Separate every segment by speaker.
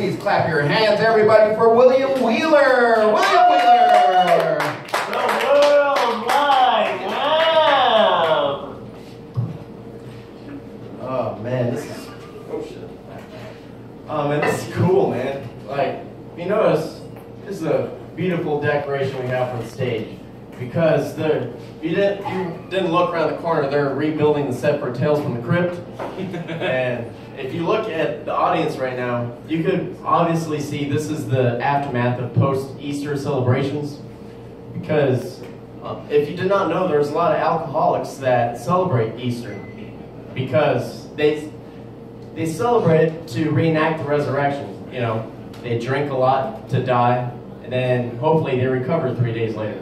Speaker 1: Please clap your hands, everybody, for William Wheeler. William Wheeler.
Speaker 2: The World Wide Web.
Speaker 3: Oh man, this is oh man, this is cool, man. Like, you notice this is a beautiful decoration we have for the stage because you didn't look around the corner. They're rebuilding the set for Tales from the Crypt, and if you look at the audience right now, you could obviously see this is the aftermath of post-Easter celebrations. Because if you did not know, there's a lot of alcoholics that celebrate Easter because they celebrate it to reenact the resurrection. You know, they drink a lot to die, and then hopefully they recover 3 days later.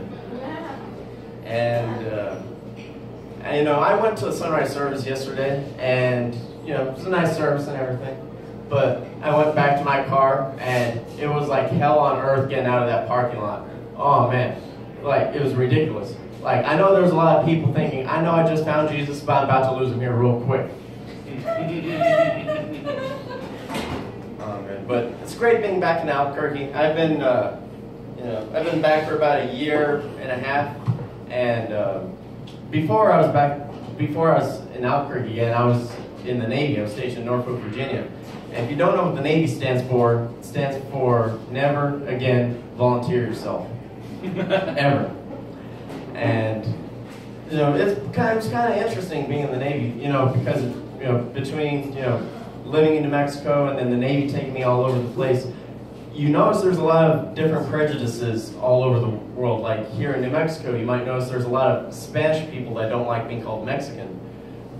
Speaker 3: And you know, I went to a sunrise service yesterday, and you know, it was a nice service and everything. But I went back to my car, and it was like hell on earth getting out of that parking lot. Oh man, like it was ridiculous. Like I know there's a lot of people thinking, I know I just found Jesus, but I'm about to lose him here real quick. Oh man, but it's great being back in Albuquerque. I've been, you know, I've been back for about a year and a half, and before I was in Albuquerque again, I was in the Navy. I was stationed in Norfolk, Virginia. And if you don't know what the Navy stands for, it stands for Never Again Volunteer Yourself. Ever. And you know, it was kind of interesting being in the Navy, you know, because you know, between, you know, living in New Mexico and then the Navy taking me all over the place, you notice there's a lot of different prejudices all over the world. Like here in New Mexico, you might notice there's a lot of Spanish people that don't like being called Mexican.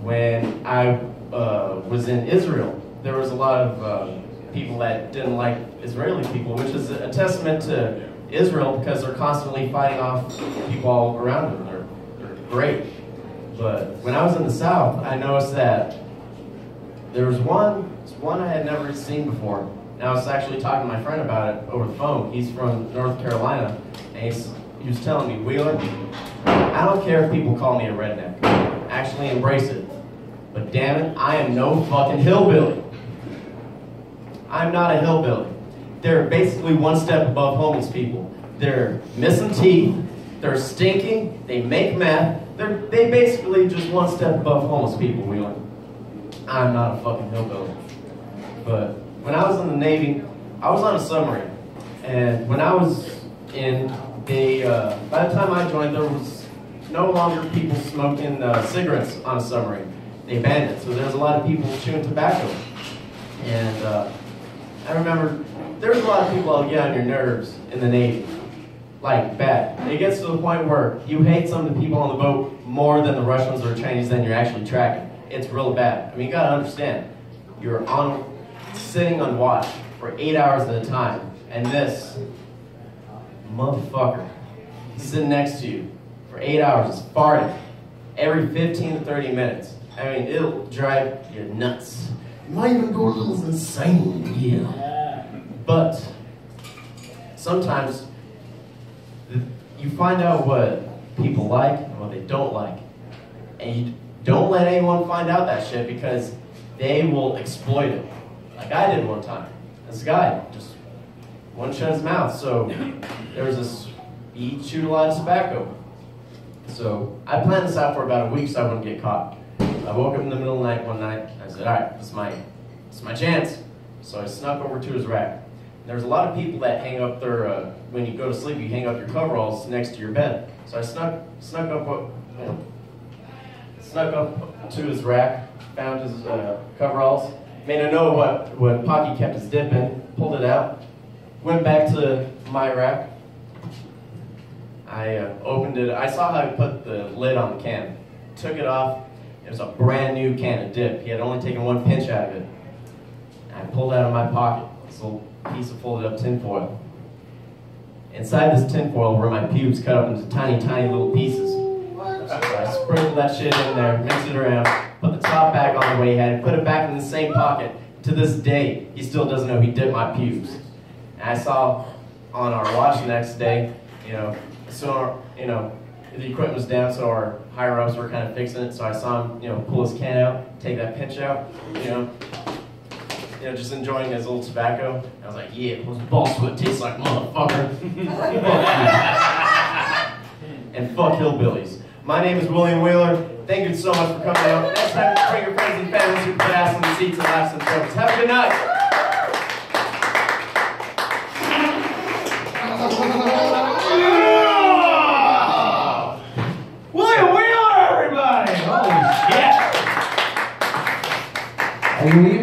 Speaker 3: When I was in Israel, there was a lot of people that didn't like Israeli people, which is a testament to Israel because they're constantly fighting off people all around them. They're great. But when I was in the South, I noticed that there was one I had never seen before. And I was actually talking to my friend about it over the phone. He's from North Carolina, and he was telling me, Wheeler, I don't care if people call me a redneck. Actually embrace it. But damn it, I am no fucking hillbilly. I'm not a hillbilly. They're basically one step above homeless people. They're missing teeth, they're stinking, they make meth. They basically just one step above homeless people, Wheeler. I'm not a fucking hillbilly. But when I was in the Navy, I was on a submarine. And when I was in, by the time I joined, there was no longer people smoking cigarettes on a submarine. They banned it, so there's a lot of people chewing tobacco. And I remember there's a lot of people that get on your nerves in the Navy. Like, bad. It gets to the point where you hate some of the people on the boat more than the Russians or Chinese than you're actually tracking. It's real bad. I mean, you gotta understand, you're sitting on watch for 8 hours at a time, and this motherfucker sitting next to you for 8 hours is farting every 15 to 30 minutes. I mean, it'll drive you nuts. You might even go a little insane, yeah. But sometimes you find out what people like and what they don't like. And you don't let anyone find out that shit because they will exploit it. Like I did one time. This guy just wouldn't shut his mouth. So there was this, he chewed a lot of tobacco. So I planned this out for about a week so I wouldn't get caught. I woke up in the middle of the night one night. I said, all right, this is my chance. So I snuck over to his rack. There's a lot of people that hang up their, when you go to sleep, you hang up your coveralls next to your bed. So I snuck up to his rack, found his coveralls, made a note what Pocky kept his dip in, pulled it out, went back to my rack. I opened it. I saw how he put the lid on the can. Took it off. It was a brand new can of dip. He had only taken one pinch out of it. I pulled out of my pocket this little piece of folded up tinfoil. Inside this tinfoil were my pubes cut up into tiny, tiny little pieces. So I sprinkled that shit in there, mixed it around, put the top back on the way he had it, put it back in the same pocket. To this day, he still doesn't know he dipped my pubes. And I saw on our watch the next day, so the equipment was down, so our higher ups were kind of fixing it. So I saw him, pull his can out, take that pinch out, you know, just enjoying his little tobacco. I was like, yeah, those ball sweat tastes like motherfucker. And fuck hillbillies. My name is William Wheeler. Thank you so much for coming out. Next time, bring your friends and families who put ass on the seats and laughs and jokes. Have a good night.
Speaker 2: William Wheeler, everybody! Holy shit!
Speaker 1: Are you leaving?